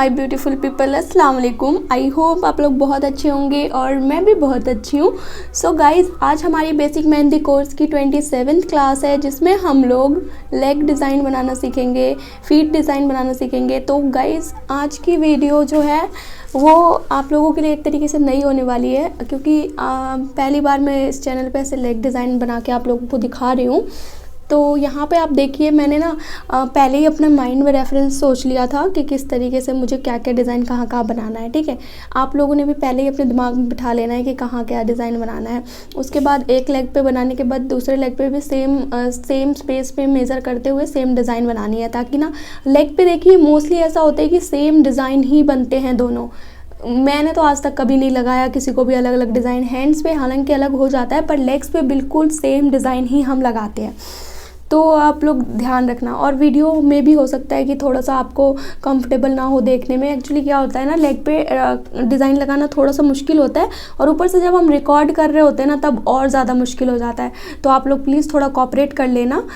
My beautiful people, अस्सलाम वालेकुम। I hope आप लोग बहुत अच्छे होंगे और मैं भी बहुत अच्छी हूँ। सो गाइज़, आज हमारी बेसिक मेहंदी कोर्स की 27th क्लास है, जिसमें हम लोग लेग डिज़ाइन बनाना सीखेंगे, फीट डिज़ाइन बनाना सीखेंगे। तो गाइज़, आज की वीडियो जो है वो आप लोगों के लिए एक तरीके से नई होने वाली है, क्योंकि पहली बार मैं इस चैनल पे ऐसे लेग डिज़ाइन बना के आप लोगों को दिखा रही हूँ। तो यहाँ पे आप देखिए, मैंने ना पहले ही अपने माइंड में रेफरेंस सोच लिया था कि किस तरीके से मुझे क्या क्या डिज़ाइन कहाँ कहाँ बनाना है। ठीक है, आप लोगों ने भी पहले ही अपने दिमाग में बिठा लेना है कि कहाँ क्या डिज़ाइन बनाना है। उसके बाद एक लेग पे बनाने के बाद दूसरे लेग पे भी सेम स्पेस पे मेज़र करते हुए सेम डिज़ाइन बनानी है, ताकि ना लेग पे देखिए मोस्टली ऐसा होता है कि सेम डिज़ाइन ही बनते हैं दोनों। मैंने तो आज तक कभी नहीं लगाया किसी को भी अलग अलग डिज़ाइन। हैंड्स पे हालांकि अलग हो जाता है, पर लेग्स पे बिल्कुल सेम डिज़ाइन ही हम लगाते हैं। तो आप लोग ध्यान रखना। और वीडियो में भी हो सकता है कि थोड़ा सा आपको कंफर्टेबल ना हो देखने में। एक्चुअली क्या होता है ना, लेग पे डिज़ाइन लगाना थोड़ा सा मुश्किल होता है, और ऊपर से जब हम रिकॉर्ड कर रहे होते हैं ना, तब और ज़्यादा मुश्किल हो जाता है। तो आप लोग प्लीज़ थोड़ा कोऑपरेट कर लेना।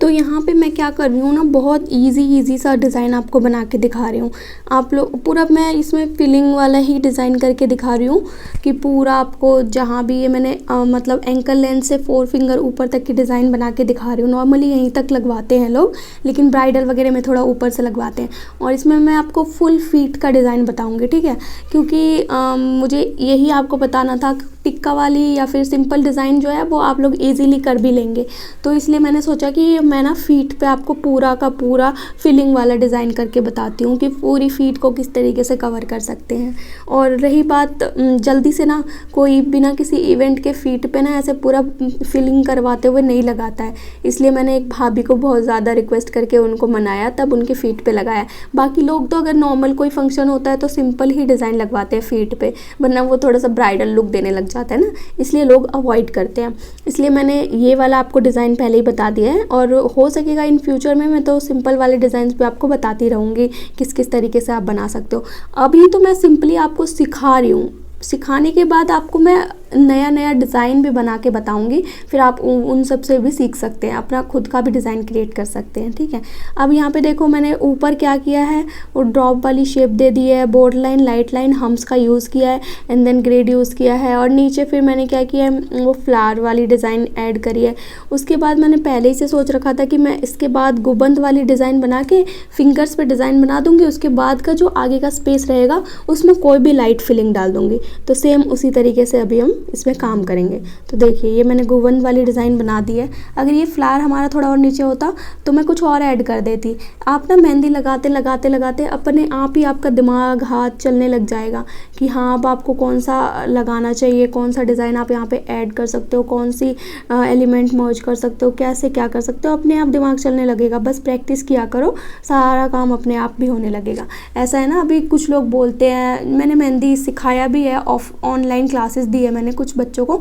तो यहाँ पे मैं क्या कर रही हूँ ना, बहुत इजी सा डिज़ाइन आपको बना के दिखा रही हूँ। आप लोग पूरा, मैं इसमें फिलिंग वाला ही डिज़ाइन करके दिखा रही हूँ कि पूरा आपको जहाँ भी ये मैंने मतलब एंकल लेंथ से 4 फिंगर ऊपर तक की डिज़ाइन बना के दिखा रही हूँ। नॉर्मली यहीं तक लगवाते हैं लोग, लेकिन ब्राइडल वगैरह में थोड़ा ऊपर से लगवाते हैं। और इसमें मैं आपको फुल फीट का डिज़ाइन बताऊँगी, ठीक है, क्योंकि मुझे यही आपको बताना था। टिक्का वाली या फिर सिंपल डिज़ाइन जो है वो आप लोग इजीली कर भी लेंगे, तो इसलिए मैंने सोचा कि मैं ना फीट पे आपको पूरा का पूरा फिलिंग वाला डिज़ाइन करके बताती हूँ कि पूरी फीट को किस तरीके से कवर कर सकते हैं। और रही बात जल्दी से ना, कोई बिना किसी इवेंट के फीट पे ना ऐसे पूरा फिलिंग करवाते हुए नहीं लगाता है, इसलिए मैंने एक भाभी को बहुत ज़्यादा रिक्वेस्ट करके उनको मनाया, तब उनके फीट पे लगाया। बाकी लोग तो अगर नॉर्मल कोई फंक्शन होता है तो सिंपल ही डिज़ाइन लगवाते हैं फीट पे, वरना वो थोड़ा सा ब्राइडल लुक देने लग जाता है ना, इसलिए लोग अवॉइड करते हैं। इसलिए मैंने ये वाला आपको डिज़ाइन पहले ही बता दिया है, और हो सकेगा इन फ्यूचर में मैं तो सिंपल वाले डिज़ाइन पे आपको बताती रहूँगी किस किस तरीके से आप बना सकते हो। अभी तो मैं सिंपली आपको सिखा रही हूँ, सिखाने के बाद आपको मैं नया डिज़ाइन भी बना के बताऊंगी, फिर आप उन सब से भी सीख सकते हैं, अपना खुद का भी डिज़ाइन क्रिएट कर सकते हैं। ठीक है, अब यहाँ पे देखो, मैंने ऊपर क्या किया है, वो ड्रॉप वाली शेप दे दी है, board line, light line, hums का यूज़ किया है, एंड देन ग्रेड यूज़ किया है। और नीचे फिर मैंने क्या किया है, वो फ्लावर वाली डिज़ाइन ऐड करी है। उसके बाद मैंने पहले ही से सोच रखा था कि मैं इसके बाद गुबंद वाली डिज़ाइन बना के फिंगर्स पर डिज़ाइन बना दूँगी। उसके बाद का जो आगे का स्पेस रहेगा उसमें कोई भी लाइट फिलिंग डाल दूँगी। तो सेम उसी तरीके से अभी हम इसमें काम करेंगे। तो देखिए, ये मैंने गुबंद वाली डिज़ाइन बना दी है। अगर ये फ्लावर हमारा थोड़ा और नीचे होता तो मैं कुछ और ऐड कर देती। आप ना मेहंदी लगाते लगाते लगाते अपने आप ही आपका दिमाग हाथ चलने लग जाएगा कि हाँ, अब आपको कौन सा लगाना चाहिए, कौन सा डिज़ाइन आप यहाँ पे ऐड कर सकते हो, कौन सी एलिमेंट मर्ज कर सकते हो, कैसे क्या कर सकते हो, अपने आप दिमाग चलने लगेगा। बस प्रैक्टिस किया करो, सारा काम अपने आप भी होने लगेगा। ऐसा है ना, अभी कुछ लोग बोलते हैं, मैंने मेहंदी सिखाया भी है, ऑनलाइन क्लासेस दी है मैंने कुछ बच्चों को,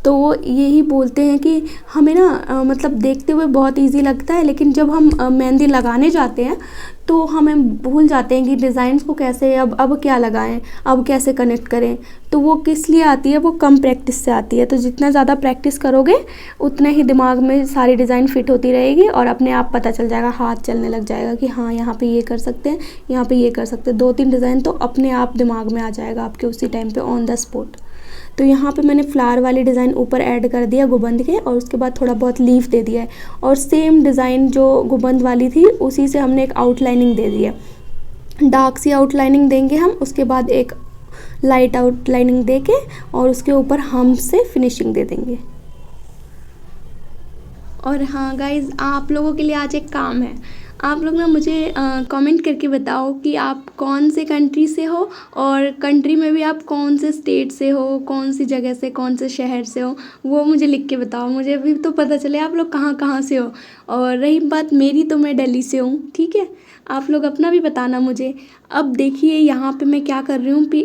तो वो यही बोलते हैं कि हमें ना मतलब देखते हुए बहुत इजी लगता है, लेकिन जब हम मेहंदी लगाने जाते हैं तो हमें भूल जाते हैं कि डिज़ाइंस को कैसे अब क्या लगाएं, अब कैसे कनेक्ट करें। तो वो किस लिए आती है, वो कम प्रैक्टिस से आती है। तो जितना ज़्यादा प्रैक्टिस करोगे उतने ही दिमाग में सारी डिज़ाइन फिट होती रहेगी, और अपने आप पता चल जाएगा, हाथ चलने लग जाएगा कि हाँ, यहाँ पे ये कर सकते हैं, यहाँ पे ये कर सकते हैं। 2-3 डिज़ाइन तो अपने आप दिमाग में आ जाएगा आपके उसी टाइम पे ऑन द स्पॉट। तो यहाँ पे मैंने फ्लावर वाली डिज़ाइन ऊपर ऐड कर दिया गुबंद के, और उसके बाद थोड़ा बहुत लीफ दे दिया है। और सेम डिज़ाइन जो गुबंद वाली थी उसी से हमने एक आउटलाइनिंग दे दी है। डार्क सी आउटलाइनिंग देंगे हम, उसके बाद एक लाइट आउटलाइनिंग दे के, और उसके ऊपर हम से फिनिशिंग दे देंगे। और हाँ गाइज़, आप लोगों के लिए आज एक काम है। आप लोग ना मुझे कमेंट करके बताओ कि आप कौन से कंट्री से हो, और कंट्री में भी आप कौन से स्टेट से हो, कौन सी जगह से, कौन से शहर से हो, वो मुझे लिख के बताओ। मुझे भी तो पता चले आप लोग कहाँ कहाँ से हो। और रही बात मेरी, तो मैं दिल्ली से हूँ। ठीक है, आप लोग अपना भी बताना मुझे। अब देखिए, यहाँ पे मैं क्या कर रही हूँ कि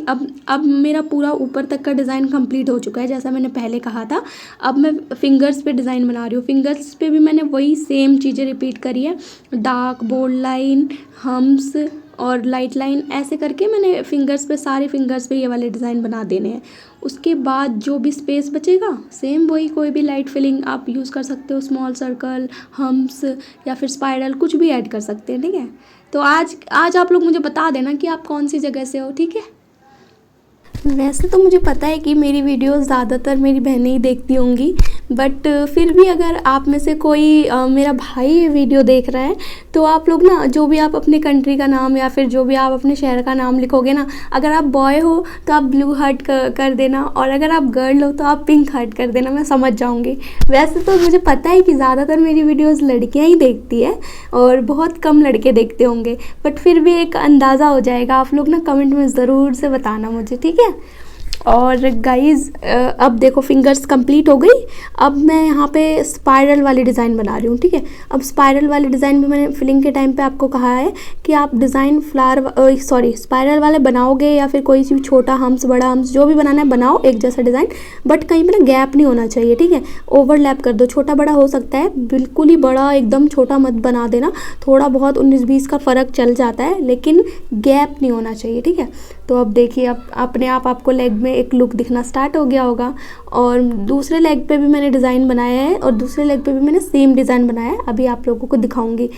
अब मेरा पूरा ऊपर तक का डिज़ाइन कंप्लीट हो चुका है, जैसा मैंने पहले कहा था। अब मैं फिंगर्स पे डिज़ाइन बना रही हूँ। फिंगर्स पे भी मैंने वही सेम चीज़ें रिपीट करी है, डार्क, बोल्ड लाइन, हम्स, और लाइट लाइन ऐसे करके मैंने फिंगर्स पे, सारे फिंगर्स पे ये वाले डिज़ाइन बना देने हैं। उसके बाद जो भी स्पेस बचेगा सेम वही कोई भी लाइट फिलिंग आप यूज़ कर सकते हो, स्मॉल सर्कल, हम्स या फिर स्पाइरल, कुछ भी ऐड कर सकते हैं, ठीक है। तो आज आप लोग मुझे बता देना कि आप कौन सी जगह से हो, ठीक है। वैसे तो मुझे पता है कि मेरी वीडियोस ज़्यादातर मेरी बहनें ही देखती होंगी, बट फिर भी अगर आप में से कोई मेरा भाई ये वीडियो देख रहा है तो आप लोग ना, जो भी आप अपने कंट्री का नाम या फिर जो भी आप अपने शहर का नाम लिखोगे ना, अगर आप बॉय हो तो आप ब्लू हार्ट कर देना, और अगर आप गर्ल हो तो आप पिंक हार्ट कर देना, मैं समझ जाऊँगी। वैसे तो मुझे पता है कि ज़्यादातर मेरी वीडियोज़ लड़कियाँ ही देखती है और बहुत कम लड़के देखते होंगे, बट फिर भी एक अंदाज़ा हो जाएगा। आप लोग ना कमेंट में ज़रूर से बताना मुझे, ठीक है। और गाइज़ अब देखो फिंगर्स कंप्लीट हो गई। अब मैं यहाँ पे स्पाइरल वाली डिज़ाइन बना रही हूँ, ठीक है। अब स्पाइरल वाली डिज़ाइन में मैंने फिलिंग के टाइम पे आपको कहा है कि आप डिज़ाइन स्पाइरल वाले बनाओगे या फिर कोई सी छोटा हम्स, बड़ा हम्स, जो भी बनाना है बनाओ एक जैसा डिज़ाइन, बट कहीं पे ना गैप नहीं होना चाहिए, ठीक है। ओवरलैप कर दो, छोटा बड़ा हो सकता है, बिल्कुल ही बड़ा एकदम छोटा मत बना देना, थोड़ा बहुत 19-20 का फ़र्क चल जाता है, लेकिन गैप नहीं होना चाहिए, ठीक है। तो अब देखिए, अब अपने आप आपको लेग में एक लुक दिखना स्टार्ट हो गया होगा। और दूसरे लेग पे भी मैंने डिज़ाइन बनाया है और दूसरे लेग पे भी मैंने सेम डिज़ाइन बनाया है, अभी आप लोगों को दिखाऊंगी।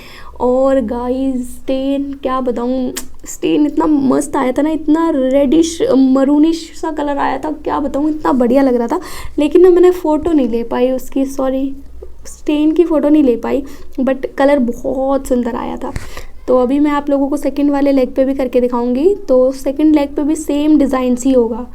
और गाइस स्टेन क्या बताऊं, स्टेन इतना मस्त आया था ना, इतना रेडिश मरूनिश सा कलर आया था, क्या बताऊं, इतना बढ़िया लग रहा था। लेकिन ना मैंने फ़ोटो नहीं ले पाई उसकी, सॉरी स्टेन की फ़ोटो नहीं ले पाई, बट कलर बहुत सुंदर आया था। तो अभी मैं आप लोगों को सेकंड वाले लेग पे भी करके दिखाऊंगी। तो सेकंड लेग पे भी सेम डिज़ाइन ही होगा।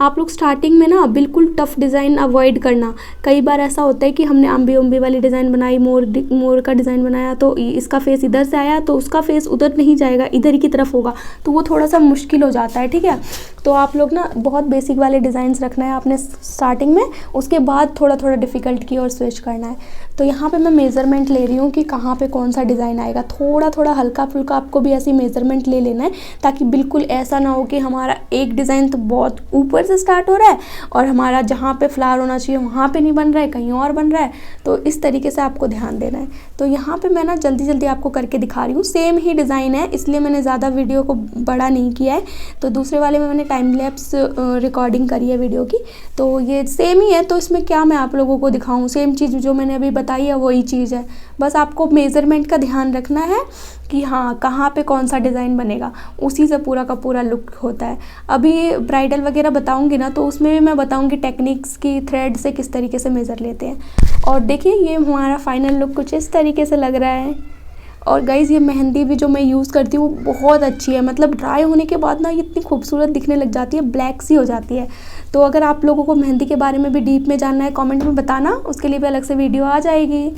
आप लोग स्टार्टिंग में ना बिल्कुल टफ डिज़ाइन अवॉइड करना। कई बार ऐसा होता है कि हमने अम्बी उम्बी वाली डिज़ाइन बनाई, मोर का डिज़ाइन बनाया, तो इसका फेस इधर से आया तो उसका फेस उधर नहीं जाएगा, इधर ही की तरफ होगा, तो वो थोड़ा सा मुश्किल हो जाता है, ठीक है। तो आप लोग ना बहुत बेसिक वाले डिज़ाइंस रखना है आपने स्टार्टिंग में, उसके बाद थोड़ा थोड़ा डिफ़िकल्ट की ओर स्विच करना है। तो यहाँ पे मैं मेज़रमेंट ले रही हूँ कि कहाँ पे कौन सा डिज़ाइन आएगा, थोड़ा थोड़ा हल्का फुल्का आपको भी ऐसी मेज़रमेंट ले लेना है, ताकि बिल्कुल ऐसा ना हो कि हमारा एक डिज़ाइन तो बहुत ऊपर से स्टार्ट हो रहा है और हमारा जहाँ पे फ्लावर होना चाहिए वहाँ पे नहीं बन रहा है, कहीं और बन रहा है। तो इस तरीके से आपको ध्यान देना है। तो यहाँ पे मैं ना जल्दी जल्दी आपको करके दिखा रही हूँ, सेम ही डिज़ाइन है इसलिए मैंने ज़्यादा वीडियो को बड़ा नहीं किया है। तो दूसरे वाले में मैंने टाइम लैप्स रिकॉर्डिंग करी है वीडियो की, तो ये सेम ही है। तो इसमें क्या मैं आप लोगों को दिखाऊँ, सेम चीज़ जो मैंने अभी बताई है वही चीज़ है, बस आपको मेज़रमेंट का ध्यान रखना है कि हाँ कहाँ पे कौन सा डिज़ाइन बनेगा, उसी से पूरा का पूरा लुक होता है। अभी ब्राइडल वगैरह बताऊंगी ना, तो उसमें भी मैं बताऊंगी टेक्निक्स की, थ्रेड से किस तरीके से मेज़र लेते हैं। और देखिए ये हमारा फाइनल लुक कुछ इस तरीके से लग रहा है। और गाइज़ ये मेहंदी भी जो मैं यूज़ करती हूँ वो बहुत अच्छी है, मतलब ड्राई होने के बाद ना ये इतनी खूबसूरत दिखने लग जाती है, ब्लैक सी हो जाती है। तो अगर आप लोगों को मेहंदी के बारे में भी डीप में जानना है कमेंट में बताना, उसके लिए भी अलग से वीडियो आ जाएगी,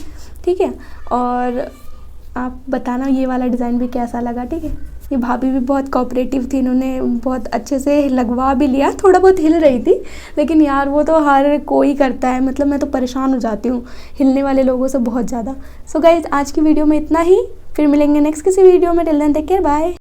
ठीक है। और आप बताना ये वाला डिज़ाइन भी कैसा लगा, ठीक है। ये भाभी भी बहुत कोऑपरेटिव थी, इन्होंने बहुत अच्छे से लगवा भी लिया, थोड़ा बहुत हिल रही थी, लेकिन यार वो तो हर कोई करता है, मतलब मैं तो परेशान हो जाती हूँ हिलने वाले लोगों से बहुत ज़्यादा। सो गाइज़ आज की वीडियो में इतना ही, फिर मिलेंगे नेक्स्ट किसी वीडियो में। Till then take care, bye.